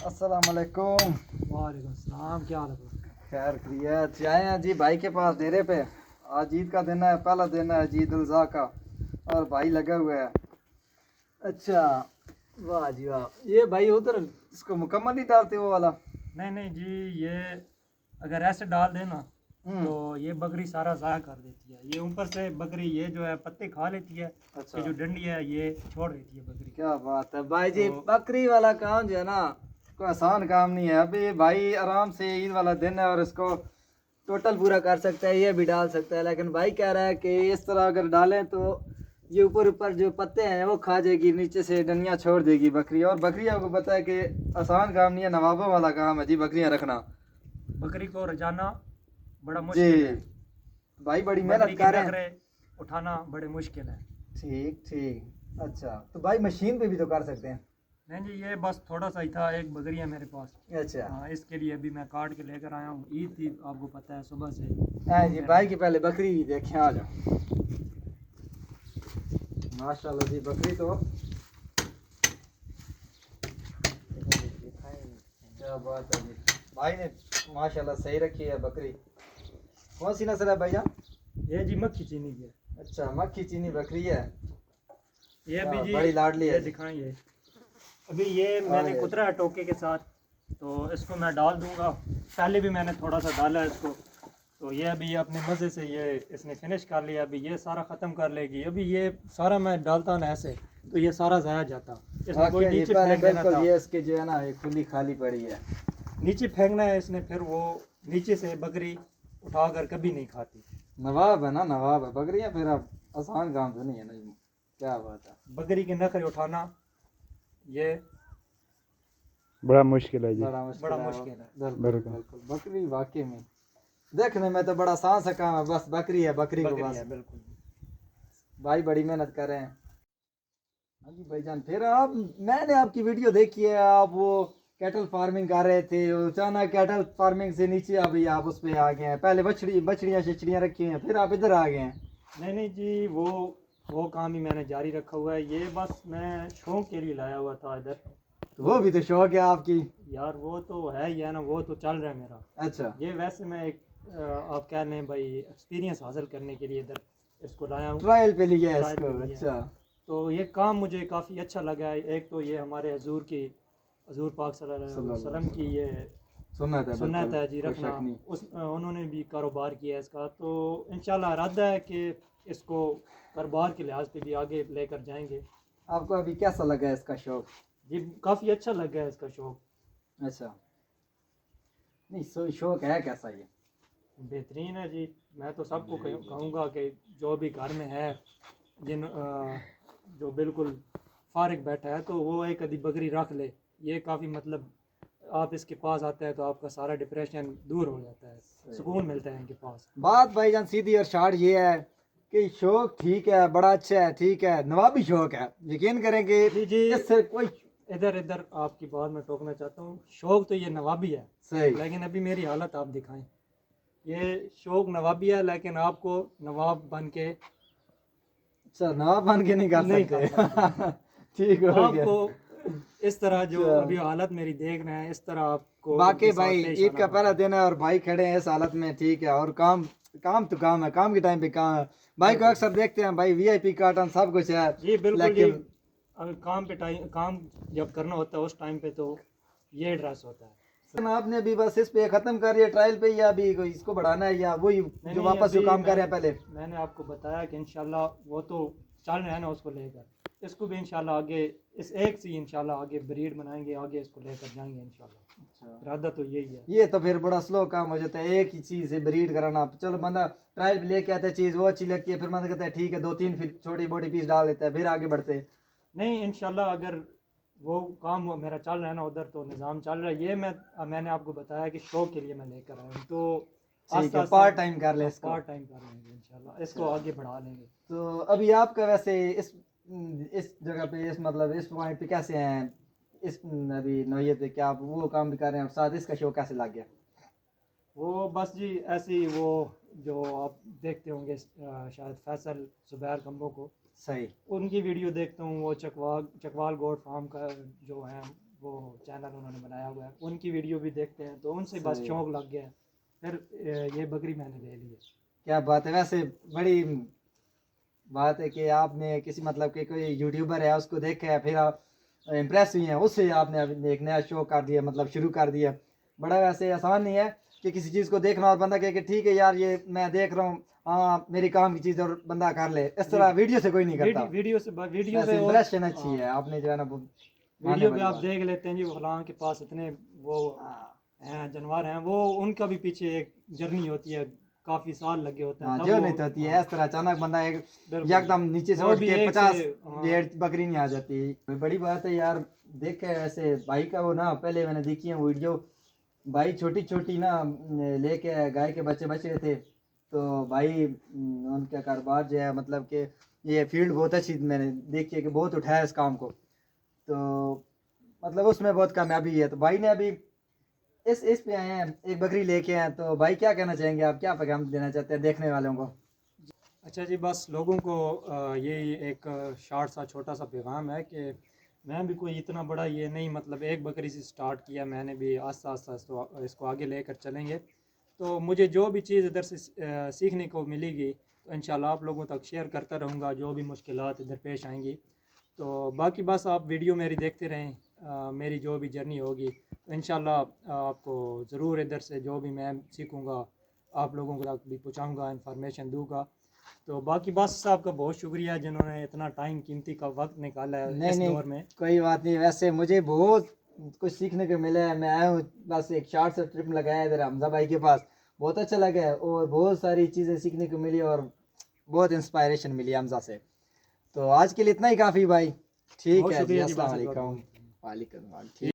अस्सलाम वालेकुम। वालेकुम अस्सलाम, क्या हाल है? खैर खैरियत से आए हैं जी भाई के पास डेरे पे। आज ईद का दिन है, पहला दिन है जी ईद उल अज़हा का, और भाई लगे हुए हैं। अच्छा, वाह जी वाह। ये भाई उधर इसको मुकम्मल नहीं डालते वो वाला? नहीं नहीं जी, ये अगर ऐसे डाल देना तो ये बकरी सारा ज़ाया कर देती है। ये ऊपर से बकरी ये जो है पत्ते खा लेती है, अच्छा, ये जो डंडी है ये छोड़ देती है बकरी। क्या बात है भाई जी। तो बकरी वाला काम जो है ना, कोई आसान काम नहीं है। अभी भाई आराम से ईद वाला दिन है और इसको टोटल पूरा कर सकता है, ये भी डाल सकता है। लेकिन भाई कह रहा है कि इस तरह अगर डालें तो ये ऊपर ऊपर जो पत्ते हैं वो खा जाएगी, नीचे से डंडियाँ छोड़ देगी बकरी। और बकरी आपको पता है कि आसान काम नहीं है, नवाबों वाला काम है जी बकरियाँ रखना। बकरी को रजाना बड़ा जी मुश्किल है, भाई, बड़ी बकरी मेहनत के कर रहे हैं। नखरे उठाना बड़े मुश्किल है। ठीक ठीक। अच्छा, तो भाई मशीन पे भी तो कर सकते हैं। नहीं जी, ये बस थोड़ा सा ही था, एक बकरी है मेरे पास। अच्छा, हाँ, इसके लिए अभी मैं काट के लेकर आया हूँ। ईद थी आपको पता है, सुबह से हाँ जी घूम भाई रहे की हैं। पहले बकरी भी देखें, आ जाओ। माशाल्लाह जी, बकरी तो क्या बात है जी। भाई ने माशाल्लाह सही रखी है बकरी। कौन सी नस्ल है भाईजान? ये जी मक्खी चीनी की है। अच्छा, मक्खी चीनी बकरी है। ये अभी जी बड़ी लाडली है ये जी। दिखाएंगे। अभी ये मैंने कुतरा है टोके के साथ, तो इसको मैं डाल दूंगा। पहले भी मैंने थोड़ा सा डाला है इसको, तो ये अभी अपने मज़े से ये इसने फिनिश कर लिया। अभी ये सारा ख़त्म कर लेगी। अभी ये सारा मैं डालता ना ऐसे तो ये सारा ज़ाया जाता। इसने कोई वाकई जी, नीचे पहले फेंक देना बिल्कुल था, ये इसके जो है ना, ये खुली खाली पड़ी है। नीचे फेंकना है इसने, फिर वो नीचे से बकरी उठाकर कभी नहीं खाती। नवाब है ना, नवाब है बकरियां। फिर अब आसान काम तो नहीं है ना जी। क्या बात है। बकरी के नखरे उठाना ये बड़ा मुश्किल है जी। बड़ा मुश्किल है। बिल्कुल बिल्कुल। बकरी वाकई में देखने में तो बड़ा आसान सा काम है, बस बकरी है, बकरी को बकरी बस। है बिल्कुल। भाई बड़ी मेहनत कर रहे हैं। हाँ जी भाईजान, फिर आप, मैंने आपकी वीडियो देखी है, आप वो कैटल फार्मिंग कर रहे थे, अचानक कैटल फार्मिंग से नीचे अभी आप उस पे आ गए हैं। पहले बछड़ियाँ छछड़ियाँ रखी हैं, फिर आप इधर आ गए हैं। नहीं नहीं जी, वो काम ही मैंने जारी रखा हुआ है। ये बस मैं शौक के लिए लाया हुआ था इधर। तो वो भी तो शौक है आपकी। यार वो तो है ही है ना, वो तो चल रहा है मेरा। अच्छा, ये वैसे मैं एक आप कह रहे हैं भाई एक्सपीरियंस हासिल करने के लिए इधर इसको लाया हूँ, ट्रायल पे लिया है ट्रायल इसको। के लिए। अच्छा, तो ये काम मुझे काफ़ी अच्छा लगा है। एक तो ये हमारे हजूर पाक सल्लल्लाहु अलैहि वसल्लम की ये सुन्नत है, सुन्नत बिल्कुल है जी कोई रखना। शक नहीं। उन्होंने भी कारोबार किया है इसका, तो इंशाल्लाह इरादा है कि इसको कारोबार के लिहाज पे भी आगे लेकर जाएंगे। आपको अभी कैसा लगा है इसका शौक? जी काफ़ी अच्छा लग है इसका शौक। अच्छा, नहीं शौक है कैसा ये? बेहतरीन है जी। मैं तो सबको कहूँगा कि जो भी घर में है, जो बिल्कुल फारिग बैठा है तो वो एक आधी बकरी रख ले। ये काफ़ी मतलब आप इसके पास आते हैं तो आपका सारा डिप्रेशन दूर हो जाता है, सुकून मिलता है इनके पास। बात भाईजान सीधी और शार्ट ये है कि शौक ठीक है, बड़ा अच्छा है, ठीक है, नवाबी शौक है। यकीन करेंगे जी जी, इससे कोई इधर इधर आपकी बात में टोकना चाहता हूँ। शौक तो ये नवाबी है, सही। लेकिन अभी मेरी हालत आप दिखाएं। ये शौक नवाबी है, लेकिन आपको नवाब बन के अच्छा, नवाब बन के नहीं कर नहीं कर सकते। सकते। ठीक हो गया। आपको इस तरह जो अच्छा, अभी हालत मेरी देख रहे हैं, इस तरह आपको बाकी इनके भाई साथ पेश ईद आना का पहला पड़ता है। दिन है और भाई खड़े हैं इस हालत में, ठीक है। और काम, काम तो काम है, काम के टाइम पे काम है। भाई को बिल्कुल अक्सर देखते हैं भाई, वीआईपी कार्टन सब कुछ है। जी, बिल्कुल जी। लेकिन अगर काम पे टाइम काम जब करना होता है उस टाइम पे तो ये ड्रेस होता है। आपने अभी बस इस पे खत्म कर दिया ट्रायल पे, या अभी कोई इसको बढ़ाना है, या वही नहीं जो नहीं, वापस जो अभी काम कर रहे हैं पहले? मैंने आपको बताया कि इंशाल्लाह वो तो चल रहा है ना, उसको लेकर इसको भी इंशाल्लाह आगे इस एक से इंशाल्लाह आगे ब्रीड बनाएंगे, आगे इसको लेकर जाएंगे इंशाल्लाह। इरादा तो यही है। ये तो फिर बड़ा स्लो काम हो जाता है, एक ही चीज से ब्रीड कराना। चलो बंदा ट्रायल पे लेके आता है, चीज वो अच्छी लगती है, फिर बंदा कहता है ठीक है, दो तीन फिर छोटी मोटी पीस डाल देता है, फिर आगे बढ़ते हैं। नहीं इंशाल्लाह अगर वो काम मेरा चल रहा है ना उधर, तो निज़ाम चल रहा है। ये मैंने आपको बताया कि शौक के लिए मैं लेकर आया हूँ, तो ठीक आस्ता है, आस्ता पार्ट टाइम कर ले इसको। पार्ट टाइम कर लेंगे इंशाल्लाह, इसको आगे बढ़ा लेंगे। तो अभी आपका वैसे इस जगह पे, इस मतलब इस पॉइंट पे कैसे हैं? इस अभी नौयत पे क्या आप वो काम भी कर रहे हैं और साथ इसका शो कैसे लग गया? वो बस जी ऐसे ही, वो जो आप देखते होंगे शायद फैसल जुबैर कम्बो को, सही। उनकी वीडियो देखता हूँ। वो चकवाल गोट फार्म का जो है وہ چینل انہوں نے بنایا ہوا ہے, ان کی ویڈیو بھی دیکھتے ہیں, تو ان سے بس شوق لگ گیا ہے, پھر یہ بکری میں نے لے لی ہے. کیا بات ہے, ویسے بڑی بات ہے کہ آپ نے کسی مطلب کہ کوئی یوٹیوبر ہے اس کو دیکھا ہے, پھر آپ امپریس ہوئی ہیں, اس سے آپ نے ایک نیا شو کر دیا, مطلب شروع کر دیا. بڑا ویسے آسان نہیں ہے کہ کسی چیز کو دیکھنا اور بندہ کہے کہ ٹھیک ہے یار یہ میں دیکھ رہا ہوں, ہاں میری کام کی چیز اور بندہ کر لے, اس طرح ویڈیو سے کوئی نہیں کرتا. ویڈیو پہ امپریشن اچھی ہے آپ نے جو ہے نا, ویڈیو پہ آپ دیکھ لیتے ہیں جی فلاں کے پاس اتنے وہ ہیں جانور ہیں, وہ ان کا بھی پیچھے ایک جرنی ہوتی ہے, کافی سال لگے ہوتے ہیں, جو نہیں ہوتی ہے اس طرح اچانک بندہ ایک دم نیچے سے اٹھ کے 50 ڈیڑھ بکری نہیں آ جاتی. بڑی بات ہے یار. دیکھے ایسے بھائی کا وہ نا, پہلے میں نے دیکھی ہے ویڈیو, بھائی چھوٹی چھوٹی نا لے کے گائے کے بچے بچ رہے تھے, تو بھائی ان کا کاروبار جو ہے مطلب کہ یہ فیلڈ بہت اچھی میں نے دیکھی ہے کہ بہت اٹھایا اس کام کو, تو مطلب اس میں بہت کامیابی ہے. تو بھائی نے ابھی اس پہ آئے ہیں, ایک بکری لے کے ہیں, تو بھائی کیا کہنا چاہیں گے آپ, کیا پیغام دینا چاہتے ہیں دیکھنے والوں کو؟ اچھا جی, بس لوگوں کو یہی ایک شارٹ سا چھوٹا سا پیغام ہے کہ میں بھی کوئی اتنا بڑا یہ نہیں, مطلب ایک بکری سے سٹارٹ کیا میں نے بھی, آہستہ آہستہ اس کو آگے لے کر چلیں گے. تو مجھے جو بھی چیز ادھر سے سیکھنے کو ملے گی تو انشاءاللہ آپ لوگوں تک شیئر کرتا رہوں گا, جو بھی مشکلات ادھر پیش آئیں گی. تو باقی بس آپ ویڈیو میری دیکھتے رہیں, میری جو بھی جرنی ہوگی تو انشاءاللہ آپ کو ضرور ادھر سے جو بھی میں سیکھوں گا آپ لوگوں کو تک بھی پہنچاؤں گا, انفارمیشن دوں گا. تو باقی بس صاحب کا بہت شکریہ جنہوں نے اتنا ٹائم قیمتی کا وقت نکالا ہے اس دور میں. کوئی بات نہیں, ویسے مجھے بہت کچھ سیکھنے کو ملا ہے. میں آیا ہوں بس ایک شارٹ سے ٹرپ لگایا ادھر حمزہ بھائی کے پاس, بہت اچھا لگا ہے اور بہت ساری چیزیں سیکھنے کو ملی اور بہت انسپائریشن ملی حمزہ سے. تو آج کے لیے اتنا ہی کافی بھائی, ٹھیک ہے جی, السلام علیکم. وعلیکم السلام.